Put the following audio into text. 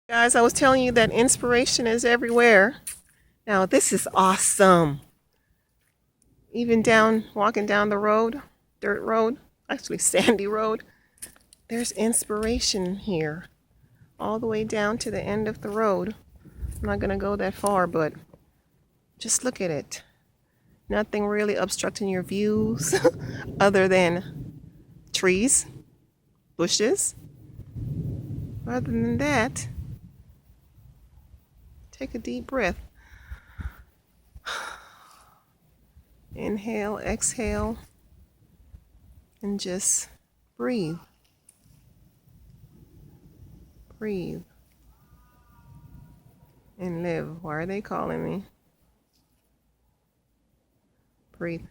Guys, I was telling you that inspiration is everywhere. Now, this is awesome. Even walking down the road, dirt road, actually sandy road, there's inspiration here. All the way down to the end of the road. I'm not going to go that far, but just look at it. Nothing really obstructing your views other than trees, bushes. Other than that, take a deep breath. Inhale, exhale, and just breathe. Breathe and live. Why are they calling me? Breathe.